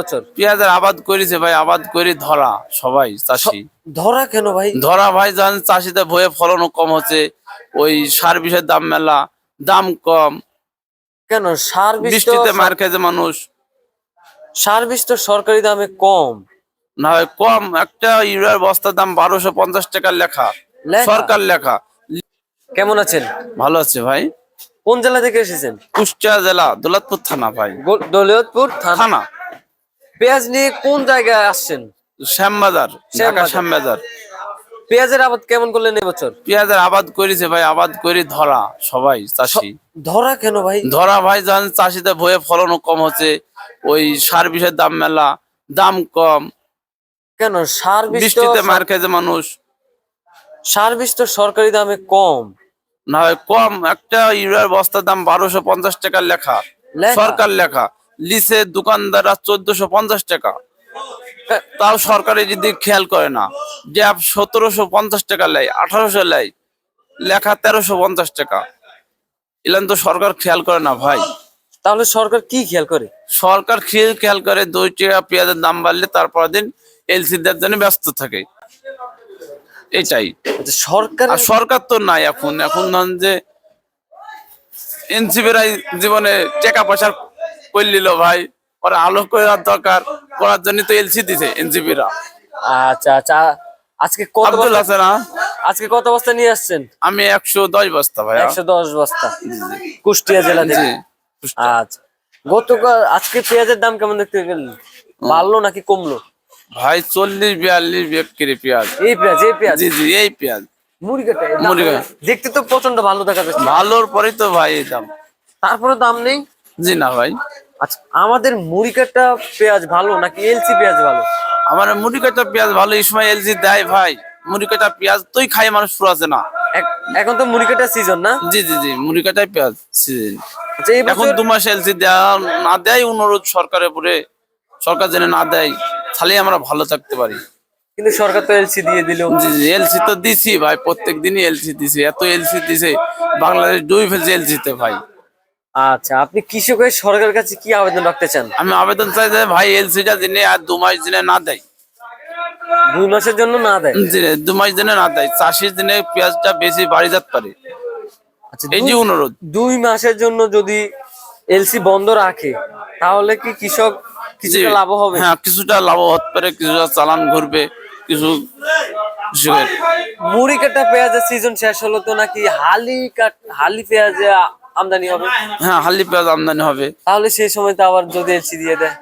এবছর? পেঁয়াজের আবাদ করেছে ভাই, আবাদ করে ধরা সবাই চাষি। ধরা কেন ভাই? ধরা ভাই জান চাষিদের ভয়ে ফলনও কম হচ্ছে, ওই সার বিষের দাম মেলা, দাম কম, কেন সার বীজ তো বৃষ্টিতে মার খেয়েছে মানুষ। সার বীজ তো সরকারি দামে কম। না হয় কম, একটা ইউরিয়ার বস্তার দাম 1250 টাকা লেখা, লেখা? সরকার লেখা। কেমন আছেন? ভালো আছে ভাই। কোন জেলা থেকে এসেছেন? কুষ্টিয়া জেলা দৌলতপুর থানা ভাই। দৌলতপুর থানা। থানা পেঁয়াজ নিয়ে কোন জায়গায় আসছেন? শ্যামবাজার, ঢাকা শ্যামবাজার। পেঁয়াজের আবাদ কেমন করলেন এবছর? পেঁয়াজের আবাদ করেছে ভাই, আবাদ করে ধরা সবাই চাষি। ধরা কেন ভাই? ধরা ভাই জান চাষিদের ভয়ে ফলনও কম হচ্ছে, ওই সার বিষের দাম মেলা, দাম কম, কেন সার বীজ তো বৃষ্টিতে মার খেয়েছে মানুষ। সার বীজ তো সরকারি দামে কম। না হয় কম, একটা ইউরিয়ার বস্তার দাম 1250 টাকা লেখা, লেখা? সরকার লেখা। লিসে দোকানদাররা 1450 টাকা, তাও সরকারি যদি খেয়াল করে না। ড্যাব 1750 টাকা লেয়, 1800 লেয়, লেখা 1350 টাকা। এলাম তো সরকার খেয়াল করে না ভাই। তাহলে সরকার কি খেয়াল করে? সরকার খেয়াল করে 2 টাকা পেঁয়াজের দাম বাড়লে তারপর দিন এলসি দেওয়ার জন্য ব্যস্ত থাকে, এটাই। আচ্ছা, সরকার আর সরকার তো নাই এখন। এখন ধরেন যে এনসিপিরাই জীবনে টাকা পয়সা করলিল ভাই, ওরা আলো করার দরকার, করার জন্য তো এলসি দিছে এনসিপিরা। আচ্ছা আচ্ছা, আজকে কত আব্দুল বস্তা, আছে না? আজকে কত বস্তা নিয়ে আসছেন? আমি 110 বস্তা ভাই। 110 বস্তা কুষ্টিয়া জেলা থেকে। জি। আচ্ছা, গতকাল আজকে পেঁয়াজের দাম কেমন দেখতে পেলেন? বাড়লো নাকি কমলো? ভাই 40-42 বিক্রি পেঁয়াজ। এই পেঁয়াজ, এই পেঁয়াজ? জি জি, এই পেঁয়াজ। মুড়িকাটা মুড়িকাটা দেখতে তো প্রচন্ড ভালো দেখা যাচ্ছে। ভালোর পরেই তো ভাই এই দাম। তারপরে দাম নেই? জি না ভাই। আচ্ছা, আমাদের মুড়িকাটা পেঁয়াজ ভালো নাকি এলসি পেঁয়াজ ভালো? আমার মুড়ি কাটা পেঁয়াজ ভালো, এই সময় এলজি দেয় ভাই। মুড়ি কাটা পেঁয়াজ তোই খায় মানুষ, ফুরাছে না। এখন তো মুড়িকাটা সিজন না? জি জি জি, মুড়ি কাটাই পেঁয়াজ সিজন। আচ্ছা, এই এখন বছর 2 মাস এলসি দেয়া না দেয়, অনুরোধ সরকারের উপরে, সরকার যেন না দেয়, তাহলে আমরা ভালো থাকতে পারি। কিন্তু সরকার তো এলসি দিয়ে দিল। জি জি, এলসি তো দিছি ভাই, প্রত্যেক দিনই এলসি দিছে, এত এলসি দিছে বাংলাদেশ ডুবে ফেলছে এলসিতে ভাই। আচ্ছা, আপনি কৃষক হয়ে সরকারের কাছে কি আবেদন রাখতে চান? আমি আবেদন চাই যে ভাই এলসিটা দিনে আর 2 মাস দিনে না দেয়। 2 মাসের জন্য না দেয়? জি, 2 মাস দিনে না দেয়, চাষির দিনে পেঁয়াজটা বেশি বাড়ি যেতে পারে, আচ্ছা, এই যে অনুরোধ। 2 মাসের জন্য যদি এলসি বন্ধ রাখে তাহলে কি কৃষক কিছুটা লাভ হবে? হ্যাঁ, কিছুটা লাভ হতে পারে, কিছুটা চালান ঘুরবে, কিছু কৃষকের। মুড়ি কাটা পেঁয়াজের সিজন শেষ হলো তো নাকি হালি পেঁয়াজ আমদানি হবে? হ্যাঁ, হালি পেঁয়াজ আমদানি হবে। তাহলে সেই সময় তো আবার যদি এলসি দিয়ে দেয়?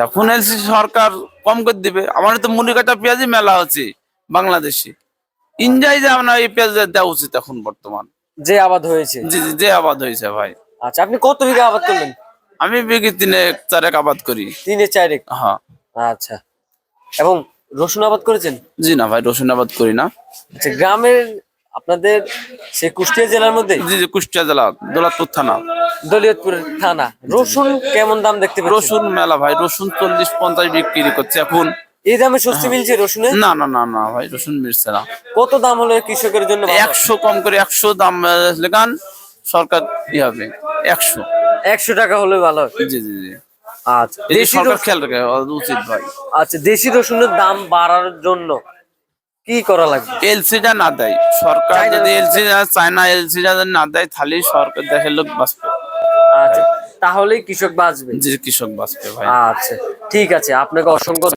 এখন এলসি সরকার কম করে দিবে। আমার তো মুড়ি কাটা পেঁয়াজই মেলা হচ্ছে বাংলাদেশে। ইন্ডিয়ায় যে আমরা এই পেঁয়াজ দেওয়া উচিত এখন বর্তমান। যে আবাদ হয়েছে? জি জি, যে আবাদ হয়েছে ভাই। আচ্ছা, আপনি কত বিঘা আবাদ করলেন? আমি বিঘে 3-4 আবাদ করি। 3-4? হ্যাঁ। আচ্ছা, এবং রসুন আবাদ করেছেন? জি না ভাই, রসুন আবাদ করি না। আচ্ছা, গ্রামের আপনাদের সেই কুষ্টিয়া জেলার মধ্যে? জি জি, কুষ্টিয়া জেলা দৌলতপুর থানা। দৌলতপুর থানা। রসুন কেমন দাম দেখতে পাচ্ছেন? রসুন মেলা ভাই, রসুন 40-50 বিক্রি করছে এখন। এই দামে স্বস্তি মিলছে রসুনে? না না না না ভাই, রসুন মিলছে না। কত দাম হলে কৃষকের জন্য ভালো? 100 কম করে, 100 দাম লেগান সরকার ই হবে। 100 100 টাকা হলে ভালো হয়। জি জি জি, আচ্ছা, এই যে দেশি সরকার খেয়াল রাখে উচিত ভাই। আচ্ছা, দেশি রসুনের দাম বাড়ার জন্য কি করা লাগবে? এলসিটা না দেয় সরকার, যদি এলসি চায়না এলসিটা না দেয়, তাহলে সরকার দেশের লোক বাঁচবে। আচ্ছা, তাহলেই কৃষক বাঁচবে? যে কৃষক বাঁচবে ভাই। আচ্ছা, ঠিক আছে, আপনাকে অসংখ্য